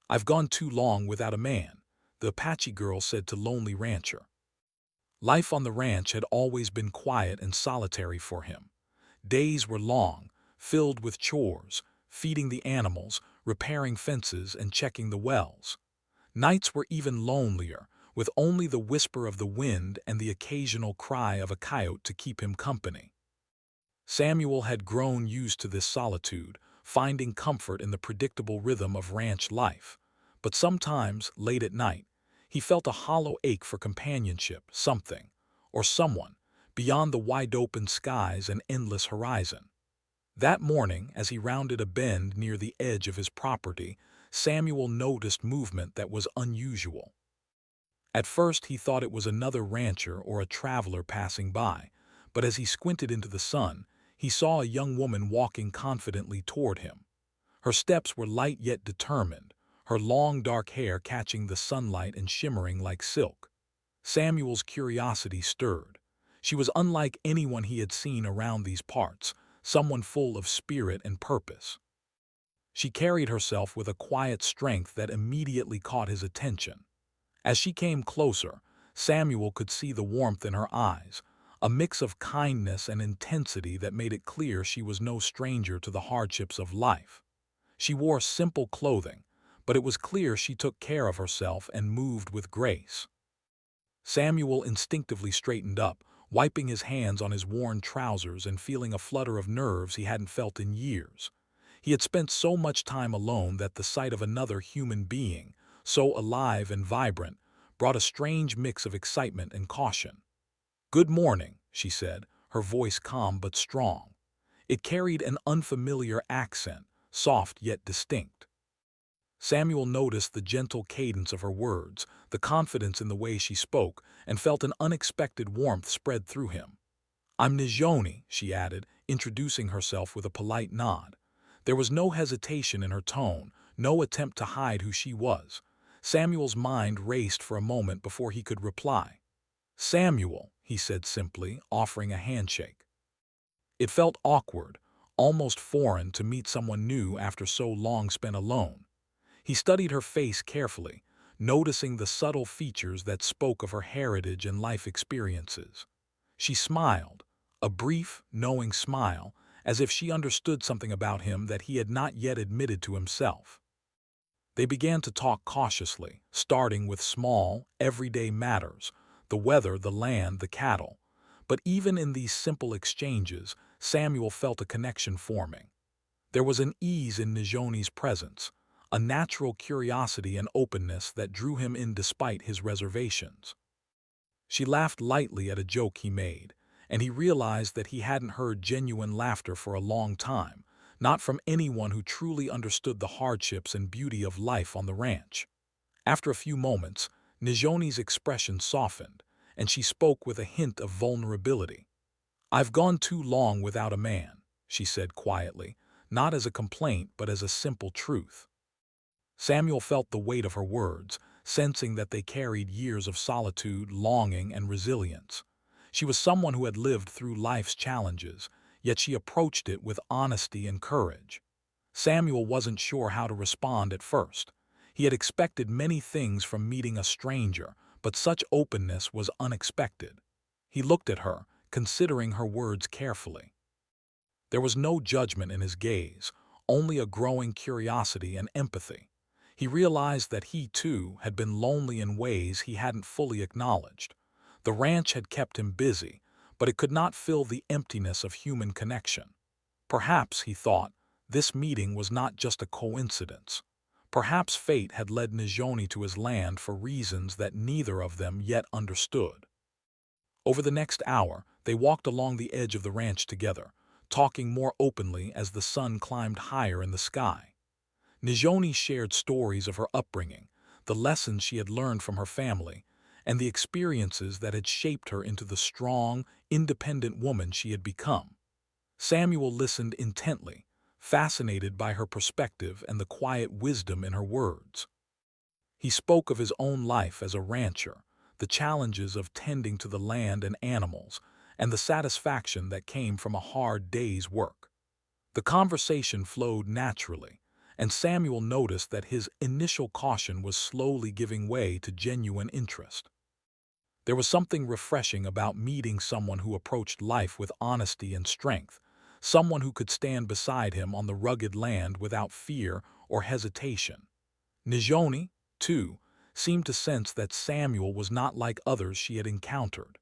"I've gone too long without a man," the Apache girl said to lonely rancher. Life on the ranch had always been quiet and solitary for him. Days were long, filled with chores, feeding the animals, repairing fences, and checking the wells. Nights were even lonelier, with only the whisper of the wind and the occasional cry of a coyote to keep him company. Samuel had grown used to this solitude, finding comfort in the predictable rhythm of ranch life. But sometimes, late at night, he felt a hollow ache for companionship, something, or someone, beyond the wide-open skies and endless horizon. That morning, as he rounded a bend near the edge of his property, Samuel noticed movement that was unusual. At first he thought it was another rancher or a traveler passing by, but as he squinted into the sun, he saw a young woman walking confidently toward him. Her steps were light yet determined, her long dark hair catching the sunlight and shimmering like silk. Samuel's curiosity stirred. She was unlike anyone he had seen around these parts, someone full of spirit and purpose. She carried herself with a quiet strength that immediately caught his attention. As she came closer, Samuel could see the warmth in her eyes, a mix of kindness and intensity that made it clear she was no stranger to the hardships of life. She wore simple clothing, but it was clear she took care of herself and moved with grace. Samuel instinctively straightened up, wiping his hands on his worn trousers and feeling a flutter of nerves he hadn't felt in years. He had spent so much time alone that the sight of another human being, so alive and vibrant, brought a strange mix of excitement and caution. "Good morning," she said, her voice calm but strong. It carried an unfamiliar accent, soft yet distinct. Samuel noticed the gentle cadence of her words, the confidence in the way she spoke, and felt an unexpected warmth spread through him. "I'm Nijoni," she added, introducing herself with a polite nod. There was no hesitation in her tone, no attempt to hide who she was. Samuel's mind raced for a moment before he could reply. "Samuel," he said simply, offering a handshake. It felt awkward, almost foreign to meet someone new after so long spent alone. He studied her face carefully, noticing the subtle features that spoke of her heritage and life experiences. She smiled, a brief, knowing smile, as if she understood something about him that he had not yet admitted to himself. They began to talk cautiously, starting with small, everyday matters, the weather, the land, the cattle. But even in these simple exchanges, Samuel felt a connection forming. There was an ease in Nijoni's presence, a natural curiosity and openness that drew him in despite his reservations. She laughed lightly at a joke he made, and he realized that he hadn't heard genuine laughter for a long time, not from anyone who truly understood the hardships and beauty of life on the ranch. After a few moments, Nijoni's expression softened, and she spoke with a hint of vulnerability. "I've gone too long without a man," she said quietly, not as a complaint but as a simple truth. Samuel felt the weight of her words, sensing that they carried years of solitude, longing, and resilience. She was someone who had lived through life's challenges, yet she approached it with honesty and courage. Samuel wasn't sure how to respond at first. He had expected many things from meeting a stranger, but such openness was unexpected. He looked at her, considering her words carefully. There was no judgment in his gaze, only a growing curiosity and empathy. He realized that he, too, had been lonely in ways he hadn't fully acknowledged. The ranch had kept him busy, but it could not fill the emptiness of human connection. Perhaps, he thought, this meeting was not just a coincidence. Perhaps fate had led Nijoni to his land for reasons that neither of them yet understood. Over the next hour, they walked along the edge of the ranch together, talking more openly as the sun climbed higher in the sky. Nijoni shared stories of her upbringing, the lessons she had learned from her family, and the experiences that had shaped her into the strong, independent woman she had become. Samuel listened intently, fascinated by her perspective and the quiet wisdom in her words. He spoke of his own life as a rancher, the challenges of tending to the land and animals, and the satisfaction that came from a hard day's work. The conversation flowed naturally, and Samuel noticed that his initial caution was slowly giving way to genuine interest. There was something refreshing about meeting someone who approached life with honesty and strength, someone who could stand beside him on the rugged land without fear or hesitation. Nijoni, too, seemed to sense that Samuel was not like others she had encountered.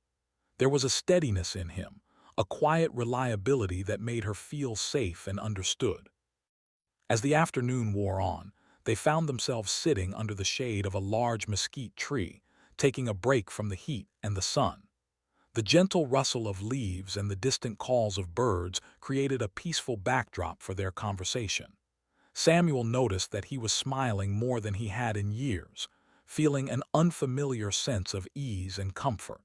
There was a steadiness in him, a quiet reliability that made her feel safe and understood. As the afternoon wore on, they found themselves sitting under the shade of a large mesquite tree, taking a break from the heat and the sun. The gentle rustle of leaves and the distant calls of birds created a peaceful backdrop for their conversation. Samuel noticed that he was smiling more than he had in years, feeling an unfamiliar sense of ease and comfort.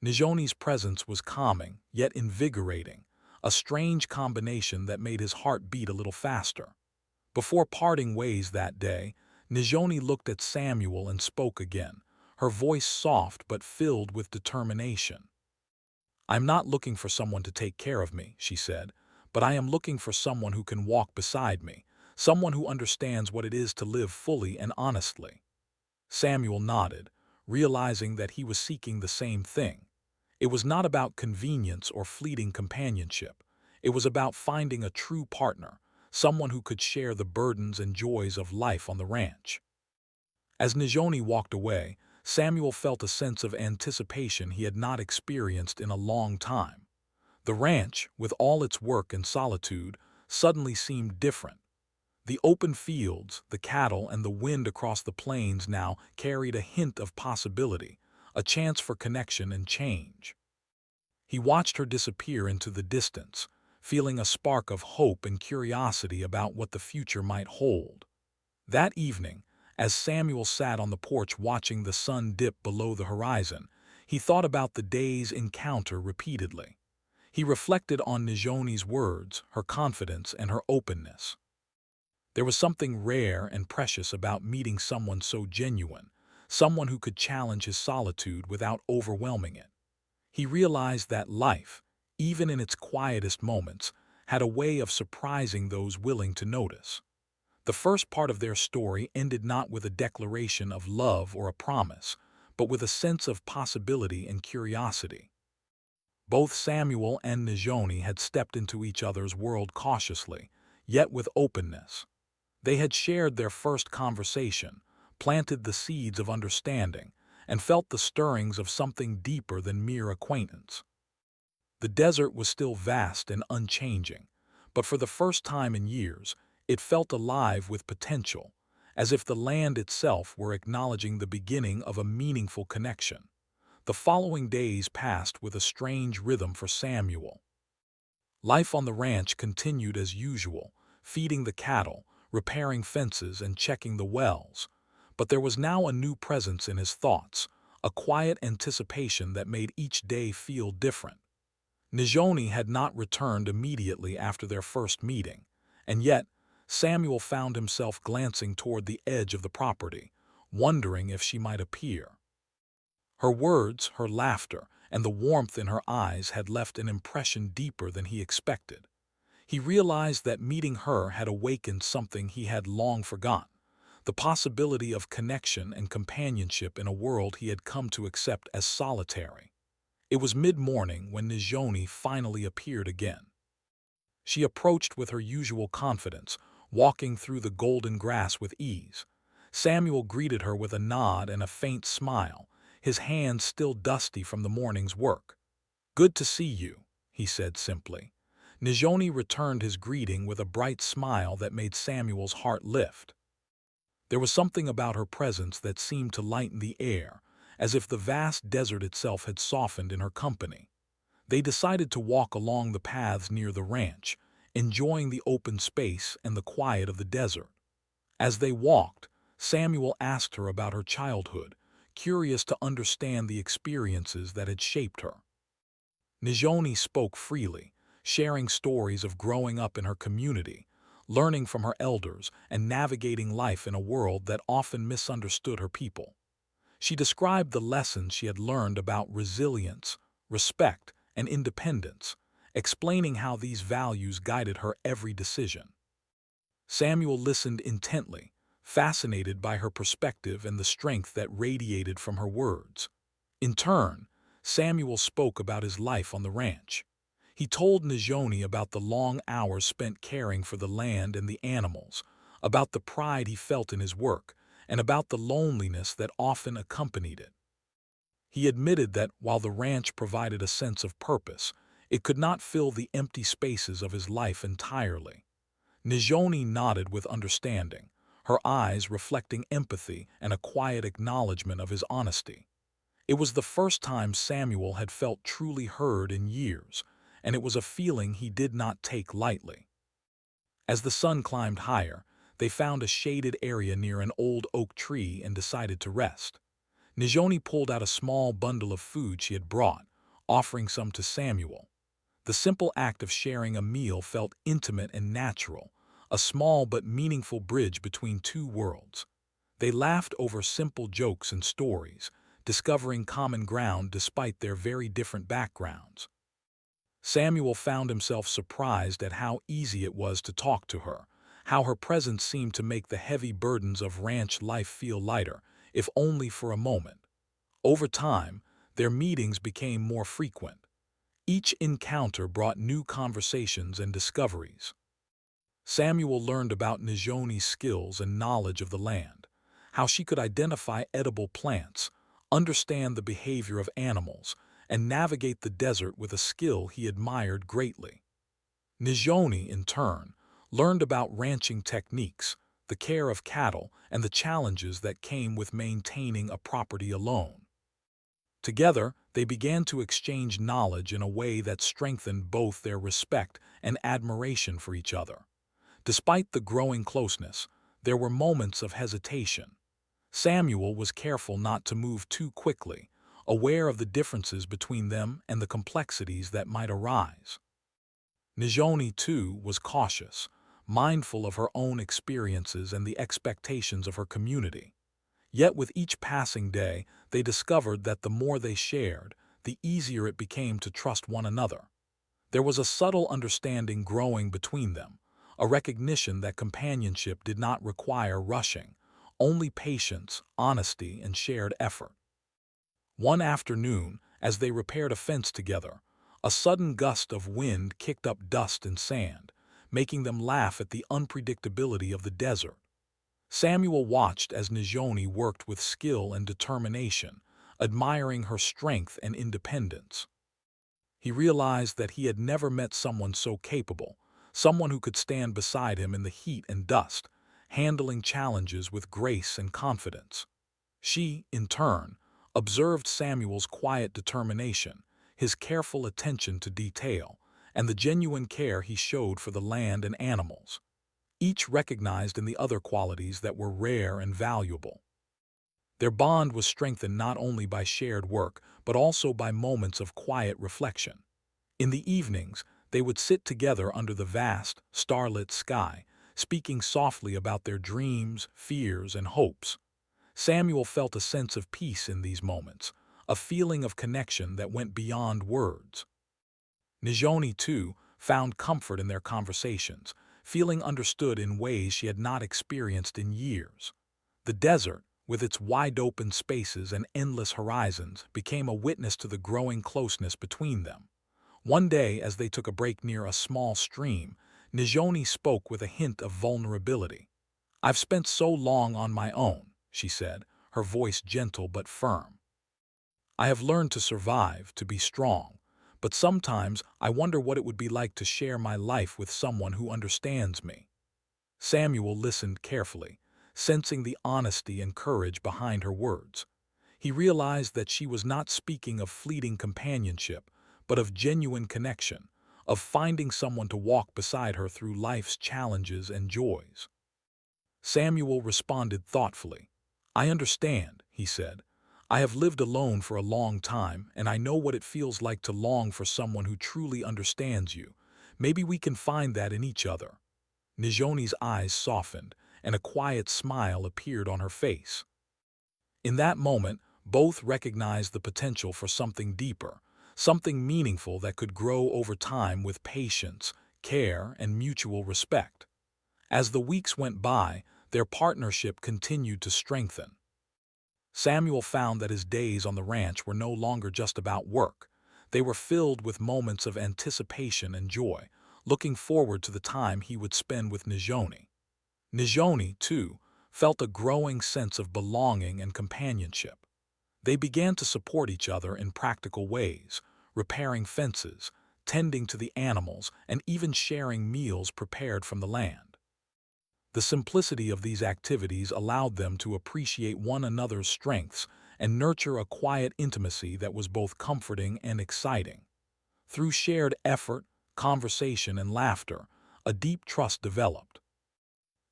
Nijoni's presence was calming, yet invigorating, a strange combination that made his heart beat a little faster. Before parting ways that day, Nijoni looked at Samuel and spoke again, her voice soft but filled with determination. "I'm not looking for someone to take care of me," she said, "but I am looking for someone who can walk beside me, someone who understands what it is to live fully and honestly." Samuel nodded, realizing that he was seeking the same thing. It was not about convenience or fleeting companionship. It was about finding a true partner, someone who could share the burdens and joys of life on the ranch. As Nijoni walked away, Samuel felt a sense of anticipation he had not experienced in a long time. The ranch, with all its work and solitude, suddenly seemed different. The open fields, the cattle, and the wind across the plains now carried a hint of possibility, a chance for connection and change. He watched her disappear into the distance, feeling a spark of hope and curiosity about what the future might hold. That evening, as Samuel sat on the porch watching the sun dip below the horizon, he thought about the day's encounter repeatedly. He reflected on Nijoni's words, her confidence, and her openness. There was something rare and precious about meeting someone so genuine, someone who could challenge his solitude without overwhelming it. He realized that life, even in its quietest moments, had a way of surprising those willing to notice. The first part of their story ended not with a declaration of love or a promise, but with a sense of possibility and curiosity. Both Samuel and Nijoni had stepped into each other's world cautiously, yet with openness. They had shared their first conversation, planted the seeds of understanding, and felt the stirrings of something deeper than mere acquaintance. The desert was still vast and unchanging, but for the first time in years, it felt alive with potential, as if the land itself were acknowledging the beginning of a meaningful connection. The following days passed with a strange rhythm for Samuel. Life on the ranch continued as usual, feeding the cattle, repairing fences, and checking the wells. But there was now a new presence in his thoughts, a quiet anticipation that made each day feel different. Nijoni had not returned immediately after their first meeting, and yet Samuel found himself glancing toward the edge of the property, wondering if she might appear. Her words, her laughter, and the warmth in her eyes had left an impression deeper than he expected. He realized that meeting her had awakened something he had long forgotten, the possibility of connection and companionship in a world he had come to accept as solitary. It was mid-morning when Nijoni finally appeared again. She approached with her usual confidence, walking through the golden grass with ease. Samuel greeted her with a nod and a faint smile, his hands still dusty from the morning's work. "Good to see you," he said simply. Nijoni returned his greeting with a bright smile that made Samuel's heart lift. There was something about her presence that seemed to lighten the air, as if the vast desert itself had softened in her company. They decided to walk along the paths near the ranch, enjoying the open space and the quiet of the desert. As they walked, Samuel asked her about her childhood, curious to understand the experiences that had shaped her. Nijoni spoke freely, sharing stories of growing up in her community, learning from her elders, and navigating life in a world that often misunderstood her people. She described the lessons she had learned about resilience, respect, and independence, explaining how these values guided her every decision. Samuel listened intently, fascinated by her perspective and the strength that radiated from her words. In turn, Samuel spoke about his life on the ranch. He told Najoni about the long hours spent caring for the land and the animals, about the pride he felt in his work, and about the loneliness that often accompanied it. He admitted that while the ranch provided a sense of purpose, it could not fill the empty spaces of his life entirely. Najoni nodded with understanding, her eyes reflecting empathy and a quiet acknowledgement of his honesty. It was the first time Samuel had felt truly heard in years, and it was a feeling he did not take lightly. As the sun climbed higher, they found a shaded area near an old oak tree and decided to rest. Najoni pulled out a small bundle of food she had brought, offering some to Samuel. The simple act of sharing a meal felt intimate and natural, a small but meaningful bridge between two worlds. They laughed over simple jokes and stories, discovering common ground despite their very different backgrounds. Samuel found himself surprised at how easy it was to talk to her, how her presence seemed to make the heavy burdens of ranch life feel lighter, if only for a moment. Over time, their meetings became more frequent. Each encounter brought new conversations and discoveries. Samuel learned about Najoni's skills and knowledge of the land, how she could identify edible plants, understand the behavior of animals, and navigate the desert with a skill he admired greatly. Najoni, in turn, learned about ranching techniques, the care of cattle, and the challenges that came with maintaining a property alone. Together, they began to exchange knowledge in a way that strengthened both their respect and admiration for each other. Despite the growing closeness, there were moments of hesitation. Samuel was careful not to move too quickly, aware of the differences between them and the complexities that might arise. Najoni, too, was cautious, mindful of her own experiences and the expectations of her community. Yet with each passing day, they discovered that the more they shared, the easier it became to trust one another. There was a subtle understanding growing between them, a recognition that companionship did not require rushing, only patience, honesty, and shared effort. One afternoon, as they repaired a fence together, a sudden gust of wind kicked up dust and sand, making them laugh at the unpredictability of the desert. Samuel watched as Najoni worked with skill and determination, admiring her strength and independence. He realized that he had never met someone so capable, someone who could stand beside him in the heat and dust, handling challenges with grace and confidence. She, in turn, observed Samuel's quiet determination, his careful attention to detail, and the genuine care he showed for the land and animals. Each recognized in the other qualities that were rare and valuable. Their bond was strengthened not only by shared work, but also by moments of quiet reflection. In the evenings, they would sit together under the vast, starlit sky, speaking softly about their dreams, fears, and hopes. Samuel felt a sense of peace in these moments, a feeling of connection that went beyond words. Najoni, too, found comfort in their conversations, feeling understood in ways she had not experienced in years. The desert, with its wide-open spaces and endless horizons, became a witness to the growing closeness between them. One day, as they took a break near a small stream, Najoni spoke with a hint of vulnerability. "I've spent so long on my own," she said, her voice gentle but firm. "I have learned to survive, to be strong, but sometimes I wonder what it would be like to share my life with someone who understands me." Samuel listened carefully, sensing the honesty and courage behind her words. He realized that she was not speaking of fleeting companionship, but of genuine connection, of finding someone to walk beside her through life's challenges and joys. Samuel responded thoughtfully. "I understand," he said. "I have lived alone for a long time, and I know what it feels like to long for someone who truly understands you. Maybe we can find that in each other." Najoni's eyes softened, and a quiet smile appeared on her face. In that moment, both recognized the potential for something deeper, something meaningful that could grow over time with patience, care, and mutual respect. As the weeks went by, their partnership continued to strengthen. Samuel found that his days on the ranch were no longer just about work. They were filled with moments of anticipation and joy, looking forward to the time he would spend with Nijoni. Nijoni, too, felt a growing sense of belonging and companionship. They began to support each other in practical ways, repairing fences, tending to the animals, and even sharing meals prepared from the land. The simplicity of these activities allowed them to appreciate one another's strengths and nurture a quiet intimacy that was both comforting and exciting. Through shared effort, conversation, and laughter, a deep trust developed.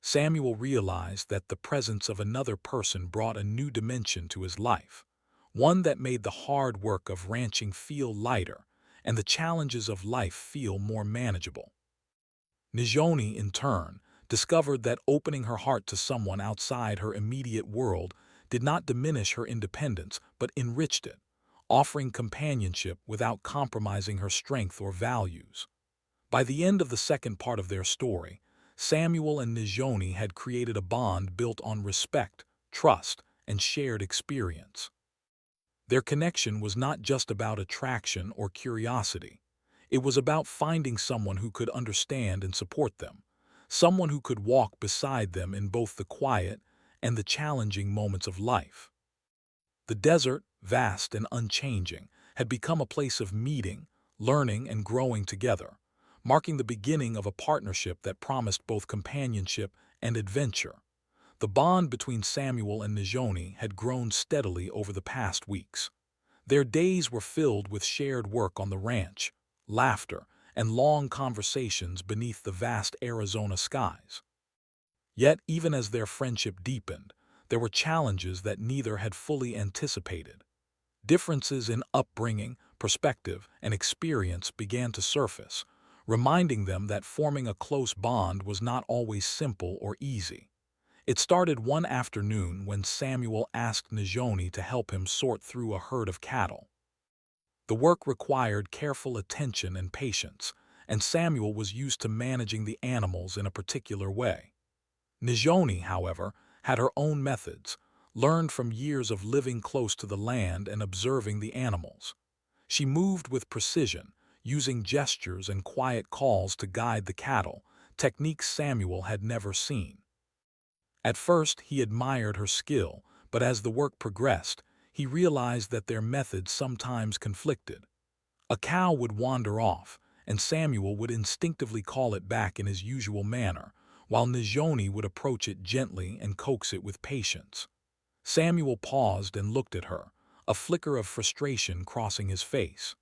Samuel realized that the presence of another person brought a new dimension to his life, one that made the hard work of ranching feel lighter and the challenges of life feel more manageable. Nijoni, in turn, discovered that opening her heart to someone outside her immediate world did not diminish her independence but enriched it, offering companionship without compromising her strength or values. By the end of the second part of their story, Samuel and Nijoni had created a bond built on respect, trust, and shared experience. Their connection was not just about attraction or curiosity. It was about finding someone who could understand and support them, someone who could walk beside them in both the quiet and the challenging moments of life. The desert, vast and unchanging, had become a place of meeting, learning, and growing together, marking the beginning of a partnership that promised both companionship and adventure. The bond between Samuel and Nijoni had grown steadily over the past weeks. Their days were filled with shared work on the ranch, laughter, and long conversations beneath the vast Arizona skies. Yet, even as their friendship deepened, there were challenges that neither had fully anticipated. Differences in upbringing, perspective, and experience began to surface, reminding them that forming a close bond was not always simple or easy. It started one afternoon when Samuel asked Nijoni to help him sort through a herd of cattle. The work required careful attention and patience, and Samuel was used to managing the animals in a particular way. Nijoni, however, had her own methods, learned from years of living close to the land and observing the animals. She moved with precision, using gestures and quiet calls to guide the cattle, techniques Samuel had never seen. At first, he admired her skill, but as the work progressed, he realized that their methods sometimes conflicted. A cow would wander off, and Samuel would instinctively call it back in his usual manner, while Nijoni would approach it gently and coax it with patience. Samuel paused and looked at her, a flicker of frustration crossing his face.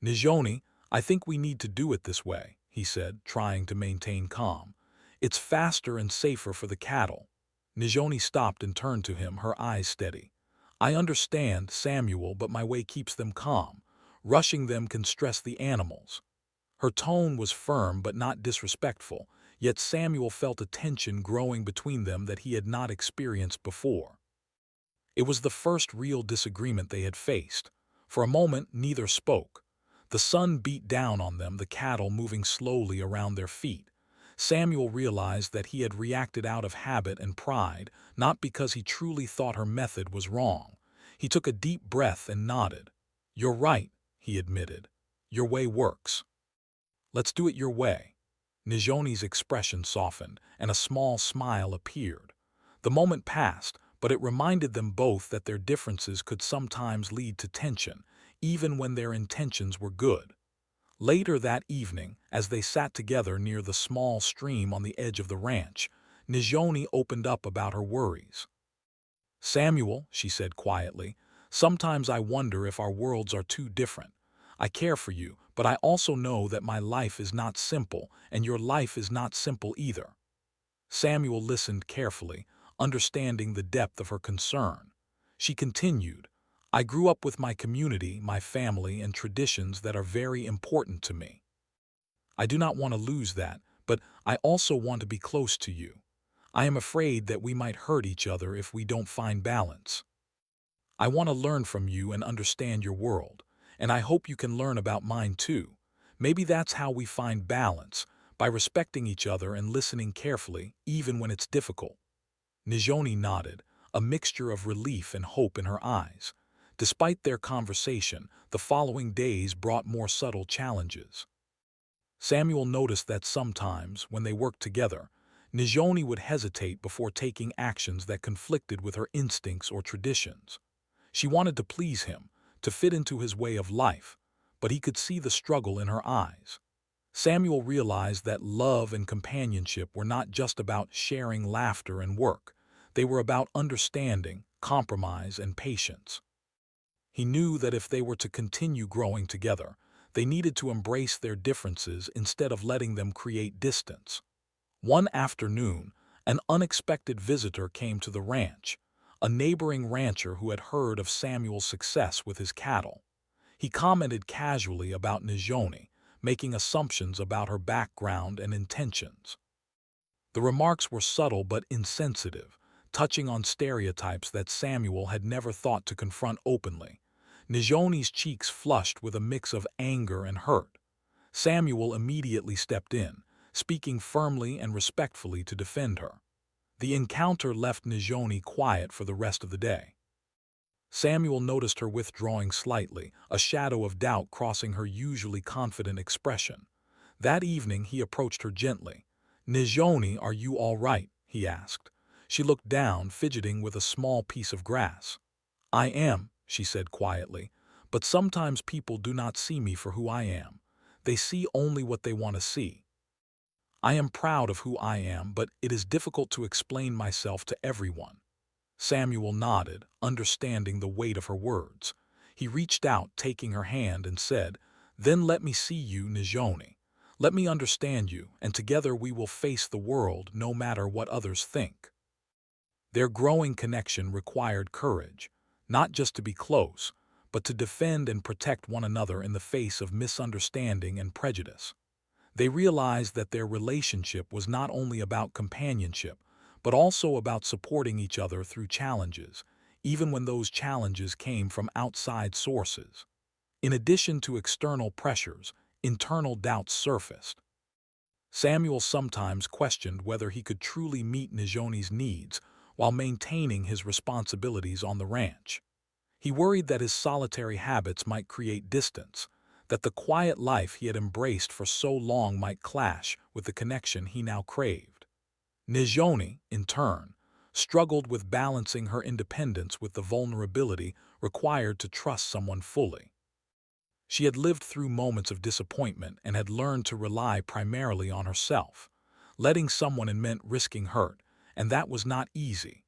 "Nijoni, I think we need to do it this way," he said, trying to maintain calm. "It's faster and safer for the cattle." Nijoni stopped and turned to him, her eyes steady. "I understand, Samuel, but my way keeps them calm. Rushing them can stress the animals." Her tone was firm but not disrespectful, yet Samuel felt a tension growing between them that he had not experienced before. It was the first real disagreement they had faced. For a moment, neither spoke. The sun beat down on them, the cattle moving slowly around their feet. Samuel realized that he had reacted out of habit and pride, not because he truly thought her method was wrong. He took a deep breath and nodded. "You're right," he admitted. "Your way works. Let's do it your way." Nijoni's expression softened, and a small smile appeared. The moment passed, but it reminded them both that their differences could sometimes lead to tension, even when their intentions were good. Later that evening, as they sat together near the small stream on the edge of the ranch, Nijoni opened up about her worries. "Samuel," she said quietly, "sometimes I wonder if our worlds are too different. I care for you, but I also know that my life is not simple, and your life is not simple either." Samuel listened carefully, understanding the depth of her concern. She continued, "I grew up with my community, my family, and traditions that are very important to me. I do not want to lose that, but I also want to be close to you. I am afraid that we might hurt each other if we don't find balance. I want to learn from you and understand your world, and I hope you can learn about mine too. Maybe that's how we find balance, by respecting each other and listening carefully, even when it's difficult. Nijoni nodded, a mixture of relief and hope in her eyes. Despite their conversation, the following days brought more subtle challenges. Samuel noticed that sometimes, when they worked together, Nijoni would hesitate before taking actions that conflicted with her instincts or traditions. She wanted to please him, to fit into his way of life, but he could see the struggle in her eyes. Samuel realized that love and companionship were not just about sharing laughter and work. They were about understanding, compromise, and patience. He knew that if they were to continue growing together, they needed to embrace their differences instead of letting them create distance. One afternoon, an unexpected visitor came to the ranch, a neighboring rancher who had heard of Samuel's success with his cattle. He commented casually about Nijoni, making assumptions about her background and intentions. The remarks were subtle but insensitive, touching on stereotypes that Samuel had never thought to confront openly. Nijoni's cheeks flushed with a mix of anger and hurt. Samuel immediately stepped in, speaking firmly and respectfully to defend her. The encounter left Nijoni quiet for the rest of the day. Samuel noticed her withdrawing slightly, a shadow of doubt crossing her usually confident expression. That evening he approached her gently. "Nijoni, are you all right?" he asked. She looked down, fidgeting with a small piece of grass. "I am," she said quietly, "but sometimes people do not see me for who I am. They see only what they want to see. I am proud of who I am, but it is difficult to explain myself to everyone." Samuel nodded, understanding the weight of her words. He reached out, taking her hand, and said, "Then let me see you, Nijoni. Let me understand you, and together we will face the world no matter what others think." Their growing connection required courage, not just to be close, but to defend and protect one another in the face of misunderstanding and prejudice. They realized that their relationship was not only about companionship, but also about supporting each other through challenges, even when those challenges came from outside sources. In addition to external pressures, internal doubts surfaced. Samuel sometimes questioned whether he could truly meet Nijoni's needs while maintaining his responsibilities on the ranch. He worried that his solitary habits might create distance, that the quiet life he had embraced for so long might clash with the connection he now craved. Nijoni, in turn, struggled with balancing her independence with the vulnerability required to trust someone fully. She had lived through moments of disappointment and had learned to rely primarily on herself. Letting someone in meant risking hurt, and that was not easy.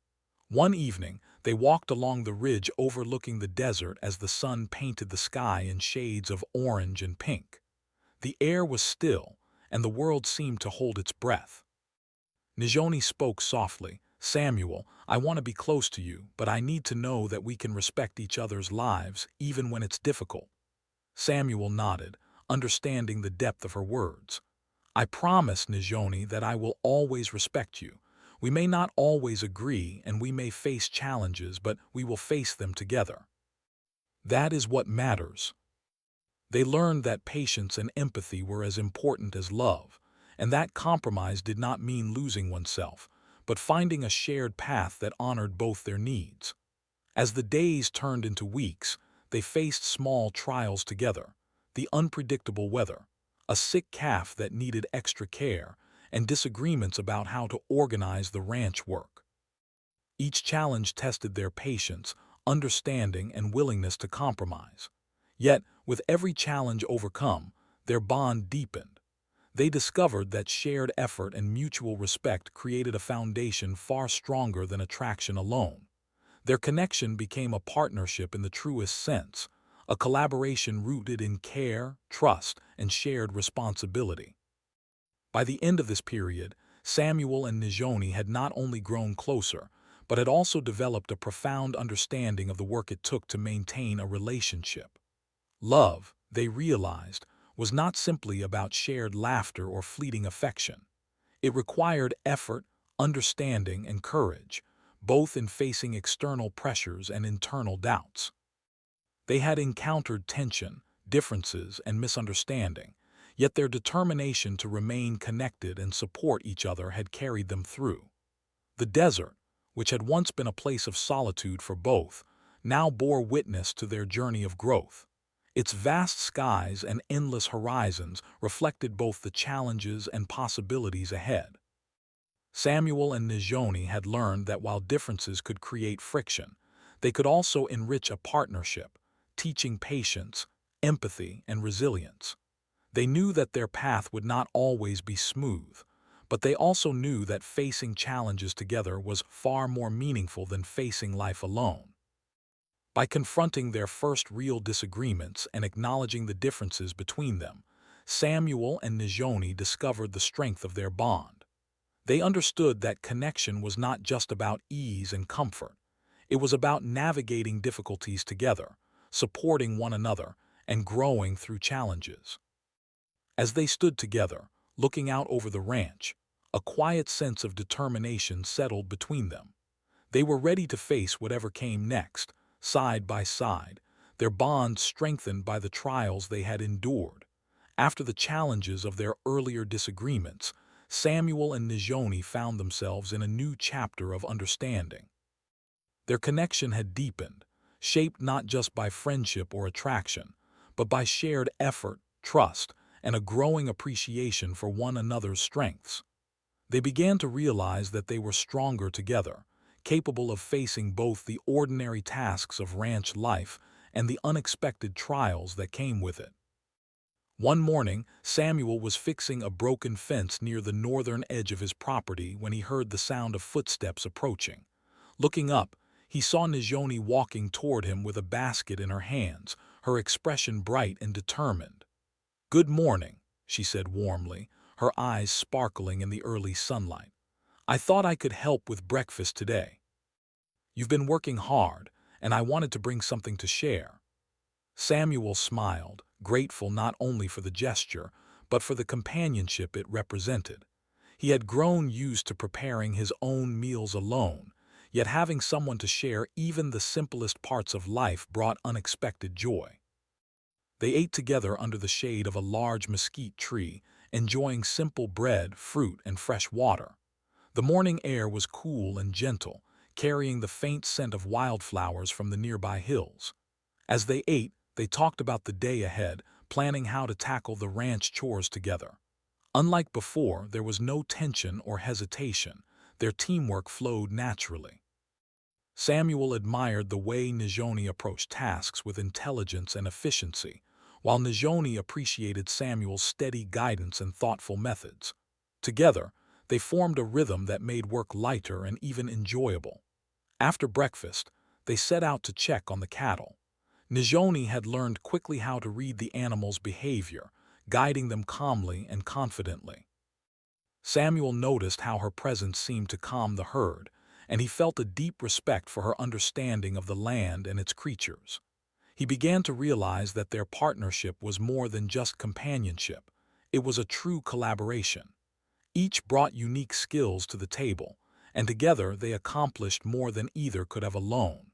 One evening, they walked along the ridge overlooking the desert as the sun painted the sky in shades of orange and pink. The air was still, and the world seemed to hold its breath. Nijoni spoke softly, "Samuel, I want to be close to you, but I need to know that we can respect each other's lives, even when it's difficult." Samuel nodded, understanding the depth of her words. "I promise, Nijoni, that I will always respect you. We may not always agree and we may face challenges, but we will face them together. That is what matters." They learned that patience and empathy were as important as love, and that compromise did not mean losing oneself, but finding a shared path that honored both their needs. As the days turned into weeks, they faced small trials together: the unpredictable weather, a sick calf that needed extra care, and disagreements about how to organize the ranch work. Each challenge tested their patience, understanding, and willingness to compromise. Yet, with every challenge overcome, their bond deepened. They discovered that shared effort and mutual respect created a foundation far stronger than attraction alone. Their connection became a partnership in the truest sense, a collaboration rooted in care, trust, and shared responsibility. By the end of this period, Samuel and Nijoni had not only grown closer, but had also developed a profound understanding of the work it took to maintain a relationship. Love, they realized, was not simply about shared laughter or fleeting affection. It required effort, understanding, and courage, both in facing external pressures and internal doubts. They had encountered tension, differences, and misunderstanding, yet their determination to remain connected and support each other had carried them through. The desert, which had once been a place of solitude for both, now bore witness to their journey of growth. Its vast skies and endless horizons reflected both the challenges and possibilities ahead. Samuel and Nijoni had learned that while differences could create friction, they could also enrich a partnership, teaching patience, empathy, and resilience. They knew that their path would not always be smooth, but they also knew that facing challenges together was far more meaningful than facing life alone. By confronting their first real disagreements and acknowledging the differences between them, Samuel and Nijoni discovered the strength of their bond. They understood that connection was not just about ease and comfort. It was about navigating difficulties together, supporting one another, and growing through challenges. As they stood together, looking out over the ranch, a quiet sense of determination settled between them. They were ready to face whatever came next, side by side, their bond strengthened by the trials they had endured. After the challenges of their earlier disagreements, Samuel and Nijoni found themselves in a new chapter of understanding. Their connection had deepened, shaped not just by friendship or attraction, but by shared effort, trust, and a growing appreciation for one another's strengths. They began to realize that they were stronger together, capable of facing both the ordinary tasks of ranch life and the unexpected trials that came with it. One morning, Samuel was fixing a broken fence near the northern edge of his property when he heard the sound of footsteps approaching. Looking up, he saw Nijoni walking toward him with a basket in her hands, her expression bright and determined. "Good morning," she said warmly, her eyes sparkling in the early sunlight. "I thought I could help with breakfast today. You've been working hard, and I wanted to bring something to share." Samuel smiled, grateful not only for the gesture, but for the companionship it represented. He had grown used to preparing his own meals alone, yet having someone to share even the simplest parts of life brought unexpected joy. They ate together under the shade of a large mesquite tree, enjoying simple bread, fruit, and fresh water. The morning air was cool and gentle, carrying the faint scent of wildflowers from the nearby hills. As they ate, they talked about the day ahead, planning how to tackle the ranch chores together. Unlike before, there was no tension or hesitation. Their teamwork flowed naturally. Samuel admired the way Nijoni approached tasks with intelligence and efficiency, while Nijoni appreciated Samuel's steady guidance and thoughtful methods. Together, they formed a rhythm that made work lighter and even enjoyable. After breakfast, they set out to check on the cattle. Nijoni had learned quickly how to read the animals' behavior, guiding them calmly and confidently. Samuel noticed how her presence seemed to calm the herd, and he felt a deep respect for her understanding of the land and its creatures. He began to realize that their partnership was more than just companionship. It was a true collaboration. Each brought unique skills to the table, and together they accomplished more than either could have alone.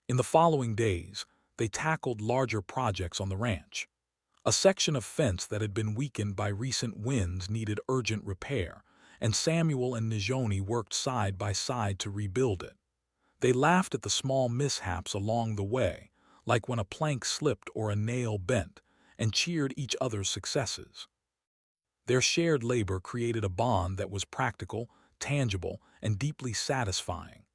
In the following days, they tackled larger projects on the ranch. A section of fence that had been weakened by recent winds needed urgent repair, and Samuel and Nijoni worked side by side to rebuild it. They laughed at the small mishaps along the way, like when a plank slipped or a nail bent, and cheered each other's successes. Their shared labor created a bond that was practical, tangible, and deeply satisfying.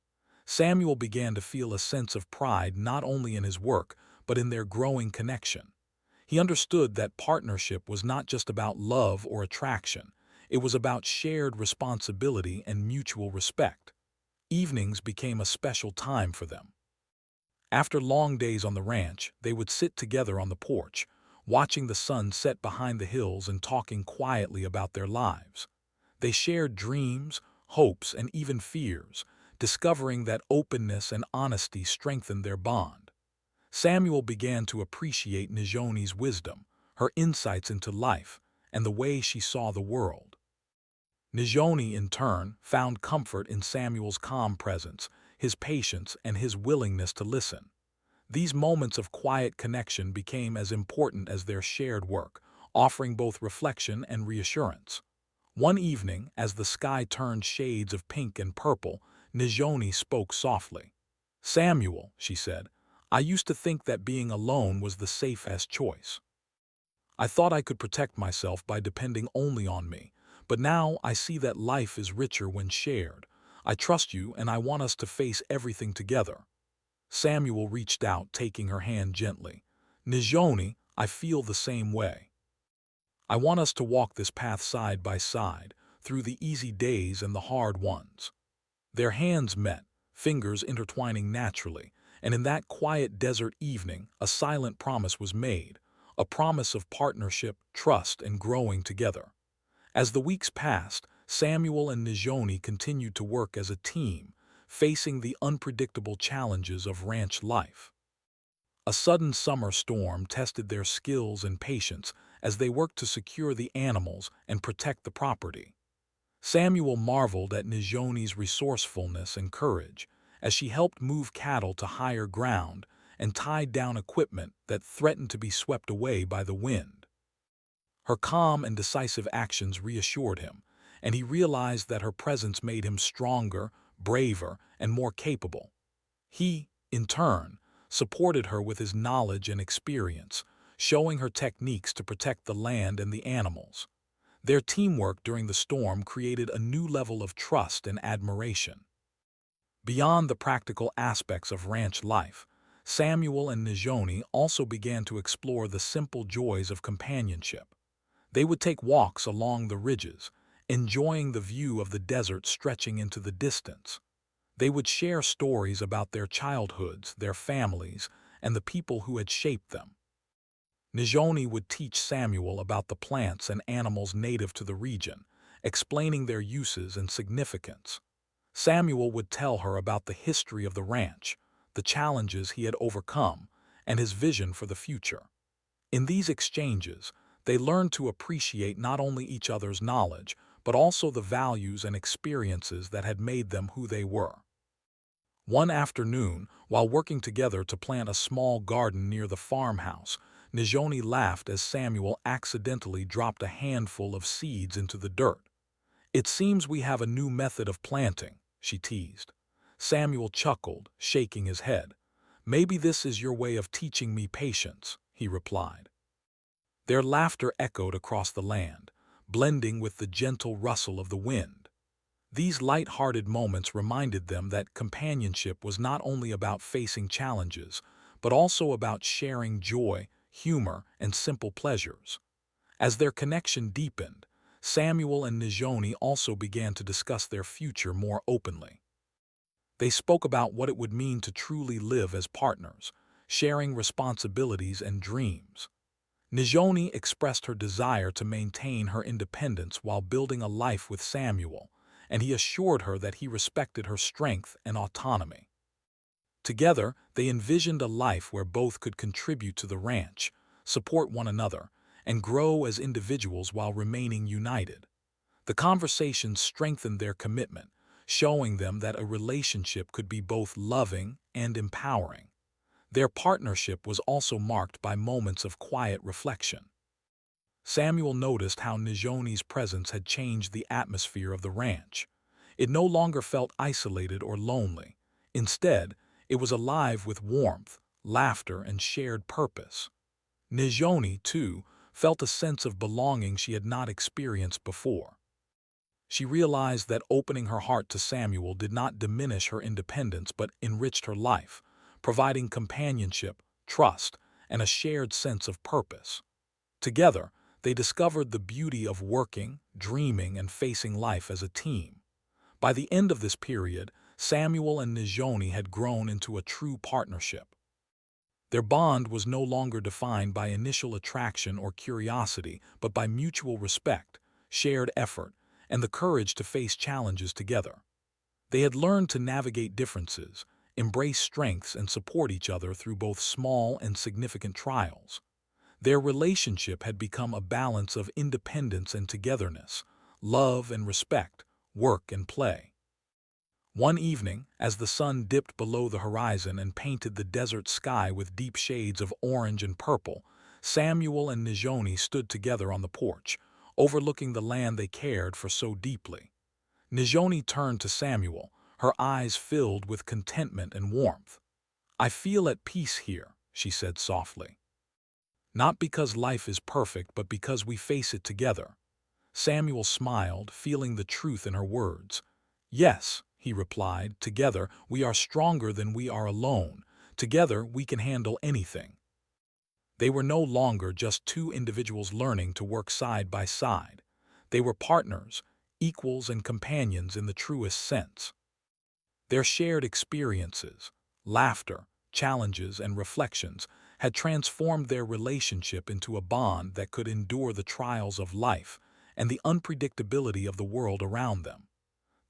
Samuel began to feel a sense of pride not only in his work, but in their growing connection. He understood that partnership was not just about love or attraction, it was about shared responsibility and mutual respect. Evenings became a special time for them. After long days on the ranch, they would sit together on the porch, watching the sun set behind the hills and talking quietly about their lives. They shared dreams, hopes, and even fears, discovering that openness and honesty strengthened their bond. Samuel began to appreciate Nijoni's wisdom, her insights into life, and the way she saw the world. Nijoni, in turn, found comfort in Samuel's calm presence, his patience, and his willingness to listen. These moments of quiet connection became as important as their shared work, offering both reflection and reassurance. One evening, as the sky turned shades of pink and purple, Nijoni spoke softly. "Samuel," she said, "I used to think that being alone was the safest choice. I thought I could protect myself by depending only on me, but now I see that life is richer when shared. I trust you and I want us to face everything together." Samuel reached out, taking her hand gently. "Nijoni, I feel the same way. I want us to walk this path side by side, through the easy days and the hard ones." Their hands met, fingers intertwining naturally, and in that quiet desert evening, a silent promise was made, a promise of partnership, trust, and growing together. As the weeks passed, Samuel and Nijoni continued to work as a team, facing the unpredictable challenges of ranch life. A sudden summer storm tested their skills and patience as they worked to secure the animals and protect the property. Samuel marveled at Nijoni's resourcefulness and courage as she helped move cattle to higher ground and tied down equipment that threatened to be swept away by the wind. Her calm and decisive actions reassured him, and he realized that her presence made him stronger, braver, and more capable. He, in turn, supported her with his knowledge and experience, showing her techniques to protect the land and the animals. Their teamwork during the storm created a new level of trust and admiration. Beyond the practical aspects of ranch life, Samuel and Nijoni also began to explore the simple joys of companionship. They would take walks along the ridges, enjoying the view of the desert stretching into the distance. They would share stories about their childhoods, their families, and the people who had shaped them. Nijoni would teach Samuel about the plants and animals native to the region, explaining their uses and significance. Samuel would tell her about the history of the ranch, the challenges he had overcome, and his vision for the future. In these exchanges, they learned to appreciate not only each other's knowledge, but also the values and experiences that had made them who they were. One afternoon, while working together to plant a small garden near the farmhouse, Nijoni laughed as Samuel accidentally dropped a handful of seeds into the dirt. "It seems we have a new method of planting," she teased. Samuel chuckled, shaking his head. "Maybe this is your way of teaching me patience," he replied. Their laughter echoed across the land, blending with the gentle rustle of the wind. These light-hearted moments reminded them that companionship was not only about facing challenges, but also about sharing joy, humor, and simple pleasures. As their connection deepened, Samuel and Nijoni also began to discuss their future more openly. They spoke about what it would mean to truly live as partners, sharing responsibilities and dreams. Nijoni expressed her desire to maintain her independence while building a life with Samuel, and he assured her that he respected her strength and autonomy. Together, they envisioned a life where both could contribute to the ranch, support one another, and grow as individuals while remaining united. The conversation strengthened their commitment, showing them that a relationship could be both loving and empowering. Their partnership was also marked by moments of quiet reflection. Samuel noticed how Nijoni's presence had changed the atmosphere of the ranch. It no longer felt isolated or lonely. Instead, it was alive with warmth, laughter, and shared purpose. Nijoni, too, felt a sense of belonging she had not experienced before. She realized that opening her heart to Samuel did not diminish her independence but enriched her life, providing companionship, trust, and a shared sense of purpose. Together, they discovered the beauty of working, dreaming, and facing life as a team. By the end of this period, Samuel and Nijoni had grown into a true partnership. Their bond was no longer defined by initial attraction or curiosity, but by mutual respect, shared effort, and the courage to face challenges together. They had learned to navigate differences, embrace strengths, and support each other through both small and significant trials. Their relationship had become a balance of independence and togetherness, love and respect, work and play. One evening, as the sun dipped below the horizon and painted the desert sky with deep shades of orange and purple, Samuel and Nijoni stood together on the porch, overlooking the land they cared for so deeply. Nijoni turned to Samuel, her eyes filled with contentment and warmth. "I feel at peace here," she said softly. "Not because life is perfect, but because we face it together." Samuel smiled, feeling the truth in her words. "Yes," he replied, "together we are stronger than we are alone. Together we can handle anything." They were no longer just two individuals learning to work side by side. They were partners, equals and companions in the truest sense. Their shared experiences, laughter, challenges, and reflections had transformed their relationship into a bond that could endure the trials of life and the unpredictability of the world around them.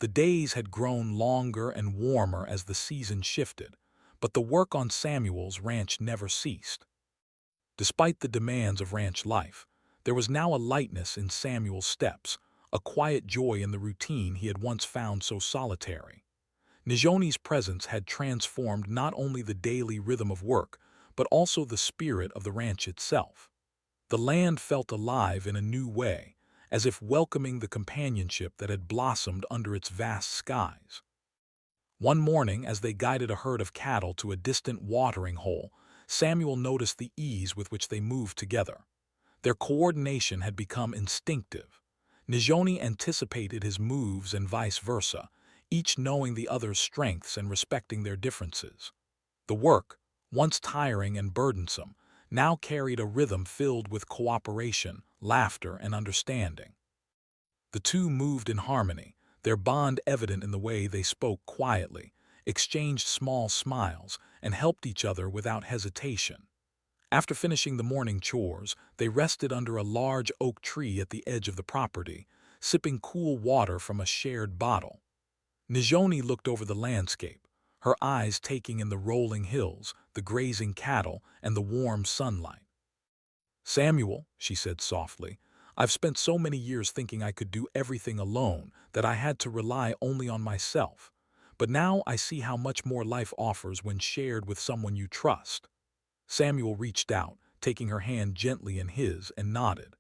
The days had grown longer and warmer as the season shifted, but the work on Samuel's ranch never ceased. Despite the demands of ranch life, there was now a lightness in Samuel's steps, a quiet joy in the routine he had once found so solitary. Nijoni's presence had transformed not only the daily rhythm of work, but also the spirit of the ranch itself. The land felt alive in a new way, as if welcoming the companionship that had blossomed under its vast skies. One morning, as they guided a herd of cattle to a distant watering hole, Samuel noticed the ease with which they moved together. Their coordination had become instinctive. Nijoni anticipated his moves and vice versa, each knowing the other's strengths and respecting their differences. The work, once tiring and burdensome, now carried a rhythm filled with cooperation, laughter, and understanding. The two moved in harmony, their bond evident in the way they spoke quietly, exchanged small smiles, and helped each other without hesitation. After finishing the morning chores, they rested under a large oak tree at the edge of the property, sipping cool water from a shared bottle. Nijoni looked over the landscape, her eyes taking in the rolling hills, the grazing cattle, and the warm sunlight. "Samuel," she said softly, "I've spent so many years thinking I could do everything alone that I had to rely only on myself. But now I see how much more life offers when shared with someone you trust." Samuel reached out, taking her hand gently in his, and nodded.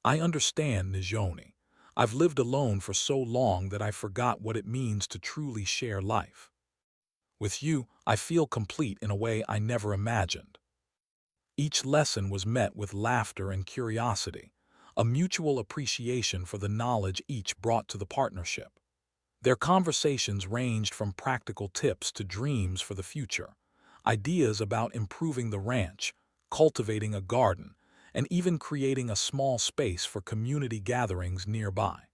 "I understand, Nijoni. I've lived alone for so long that I forgot what it means to truly share life. With you, I feel complete in a way I never imagined." Each lesson was met with laughter and curiosity, a mutual appreciation for the knowledge each brought to the partnership. Their conversations ranged from practical tips to dreams for the future, ideas about improving the ranch, cultivating a garden, and even creating a small space for community gatherings nearby.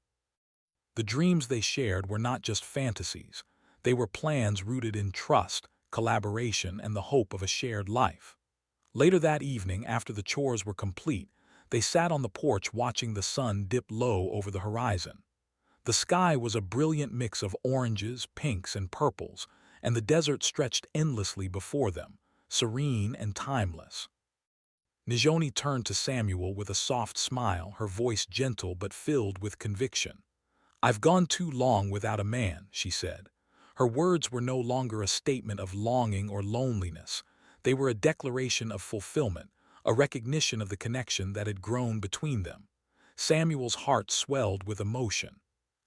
The dreams they shared were not just fantasies, they were plans rooted in trust, collaboration, and the hope of a shared life. Later that evening, after the chores were complete, they sat on the porch watching the sun dip low over the horizon. The sky was a brilliant mix of oranges, pinks, and purples, and the desert stretched endlessly before them, serene and timeless. Nijoni turned to Samuel with a soft smile, her voice gentle but filled with conviction. "I've gone too long without a man," she said. Her words were no longer a statement of longing or loneliness. They were a declaration of fulfillment, a recognition of the connection that had grown between them. Samuel's heart swelled with emotion.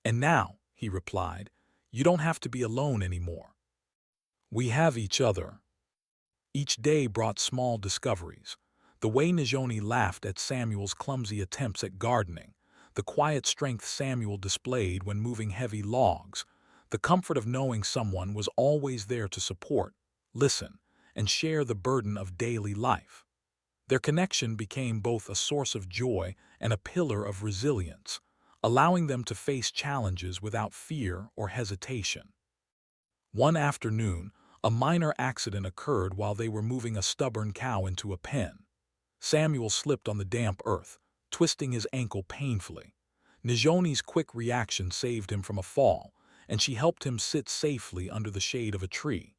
"And now," he replied, "you don't have to be alone anymore. We have each other." Each day brought small discoveries. The way Nijoni laughed at Samuel's clumsy attempts at gardening, the quiet strength Samuel displayed when moving heavy logs, the comfort of knowing someone was always there to support, listen, and share the burden of daily life. Their connection became both a source of joy and a pillar of resilience, allowing them to face challenges without fear or hesitation. One afternoon, a minor accident occurred while they were moving a stubborn cow into a pen. Samuel slipped on the damp earth, twisting his ankle painfully. Nijoni's quick reaction saved him from a fall, and she helped him sit safely under the shade of a tree.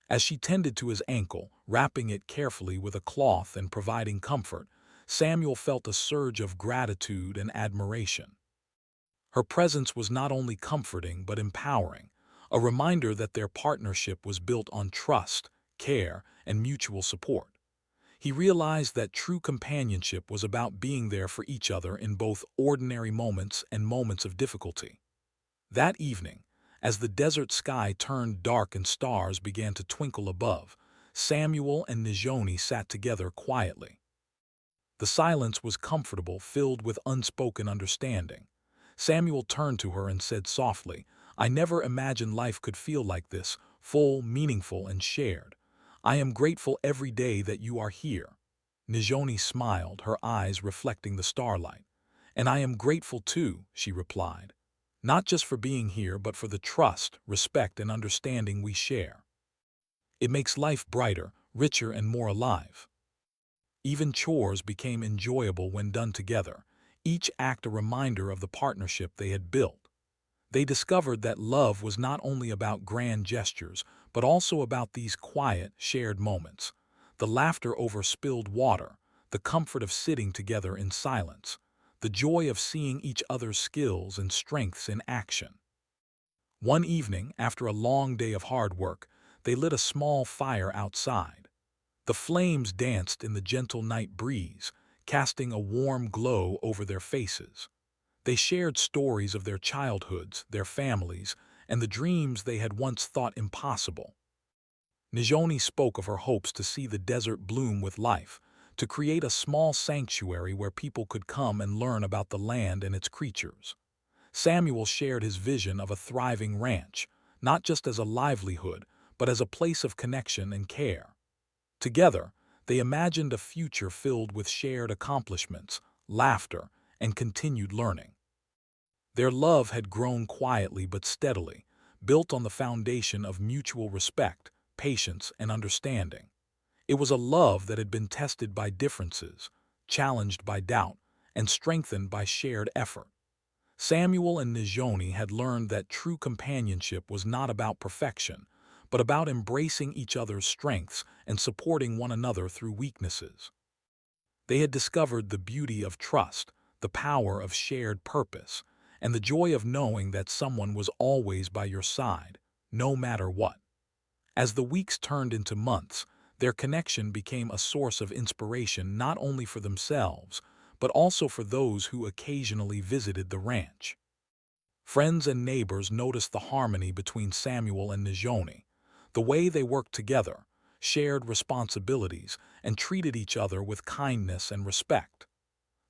As she tended to his ankle, wrapping it carefully with a cloth and providing comfort, Samuel felt a surge of gratitude and admiration. Her presence was not only comforting but empowering, a reminder that their partnership was built on trust, care, and mutual support. He realized that true companionship was about being there for each other in both ordinary moments and moments of difficulty. That evening, as the desert sky turned dark and stars began to twinkle above, Samuel and Nijoni sat together quietly. The silence was comfortable, filled with unspoken understanding. Samuel turned to her and said softly, "I never imagined life could feel like this, full, meaningful, and shared. I am grateful every day that you are here." Nijoni smiled, her eyes reflecting the starlight. "And I am grateful too," she replied. "Not just for being here, but for the trust, respect, and understanding we share. It makes life brighter, richer, and more alive." Even chores became enjoyable when done together, each act a reminder of the partnership they had built. They discovered that love was not only about grand gestures, but also about these quiet, shared moments. The laughter over spilled water, the comfort of sitting together in silence, the joy of seeing each other's skills and strengths in action. One evening, after a long day of hard work, they lit a small fire outside. The flames danced in the gentle night breeze, casting a warm glow over their faces. They shared stories of their childhoods, their families, and the dreams they had once thought impossible. Nijoni spoke of her hopes to see the desert bloom with life, to create a small sanctuary where people could come and learn about the land and its creatures. Samuel shared his vision of a thriving ranch, not just as a livelihood, but as a place of connection and care. Together, they imagined a future filled with shared accomplishments, laughter, and continued learning. Their love had grown quietly but steadily, built on the foundation of mutual respect, patience, and understanding. It was a love that had been tested by differences, challenged by doubt, and strengthened by shared effort. Samuel and Nijoni had learned that true companionship was not about perfection, but about embracing each other's strengths and supporting one another through weaknesses. They had discovered the beauty of trust, the power of shared purpose, and the joy of knowing that someone was always by your side, no matter what. As the weeks turned into months, their connection became a source of inspiration not only for themselves, but also for those who occasionally visited the ranch. Friends and neighbors noticed the harmony between Samuel and Nijoni, the way they worked together, shared responsibilities, and treated each other with kindness and respect.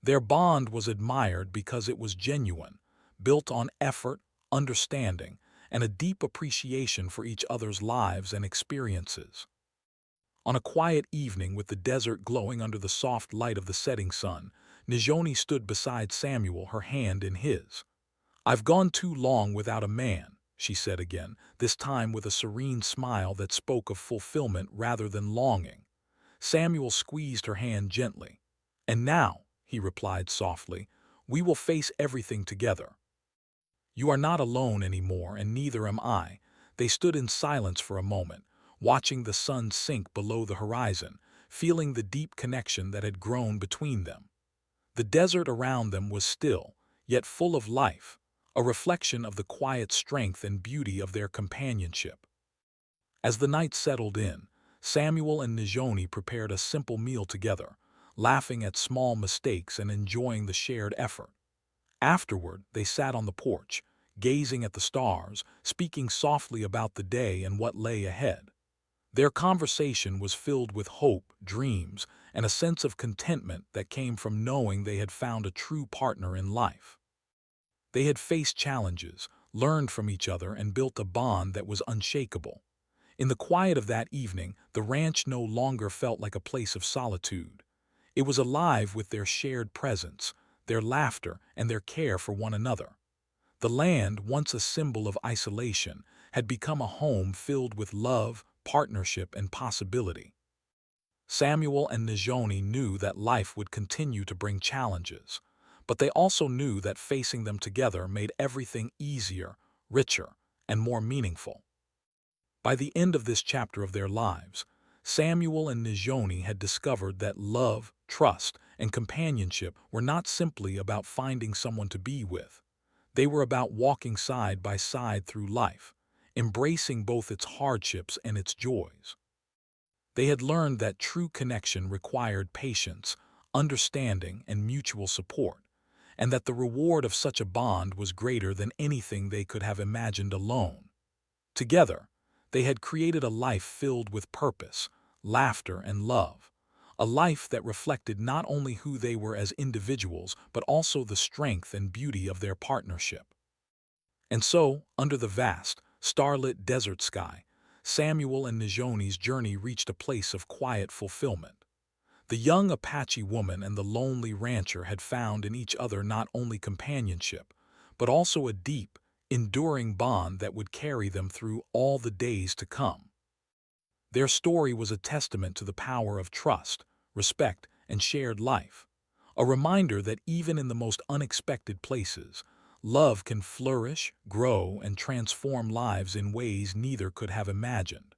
Their bond was admired because it was genuine, built on effort, understanding, and a deep appreciation for each other's lives and experiences. On a quiet evening with the desert glowing under the soft light of the setting sun, Nijoni stood beside Samuel, her hand in his. "I've gone too long without a man," she said again, this time with a serene smile that spoke of fulfillment rather than longing. Samuel squeezed her hand gently. "And now," he replied softly, "we will face everything together. You are not alone anymore, and neither am I." They stood in silence for a moment, watching the sun sink below the horizon, feeling the deep connection that had grown between them. The desert around them was still, yet full of life, a reflection of the quiet strength and beauty of their companionship. As the night settled in, Samuel and Nijoni prepared a simple meal together, laughing at small mistakes and enjoying the shared effort. Afterward, they sat on the porch, gazing at the stars, speaking softly about the day and what lay ahead. Their conversation was filled with hope, dreams, and a sense of contentment that came from knowing they had found a true partner in life. They had faced challenges, learned from each other, and built a bond that was unshakable. In the quiet of that evening, the ranch no longer felt like a place of solitude. It was alive with their shared presence, their laughter, and their care for one another. The land, once a symbol of isolation, had become a home filled with love, partnership, and possibility. Samuel and Nijoni knew that life would continue to bring challenges, but they also knew that facing them together made everything easier, richer, and more meaningful. By the end of this chapter of their lives, Samuel and Nijoni had discovered that love, trust, and companionship were not simply about finding someone to be with. They were about walking side by side through life, embracing both its hardships and its joys. They had learned that true connection required patience, understanding, and mutual support, and that the reward of such a bond was greater than anything they could have imagined alone. Together, they had created a life filled with purpose, laughter, and love, a life that reflected not only who they were as individuals but also the strength and beauty of their partnership. And so, under the vast, starlit desert sky, Samuel and Najone's journey reached a place of quiet fulfillment. The young Apache woman and the lonely rancher had found in each other not only companionship, but also a deep, enduring bond that would carry them through all the days to come. Their story was a testament to the power of trust, respect, and shared life, a reminder that even in the most unexpected places, love can flourish, grow, and transform lives in ways neither could have imagined.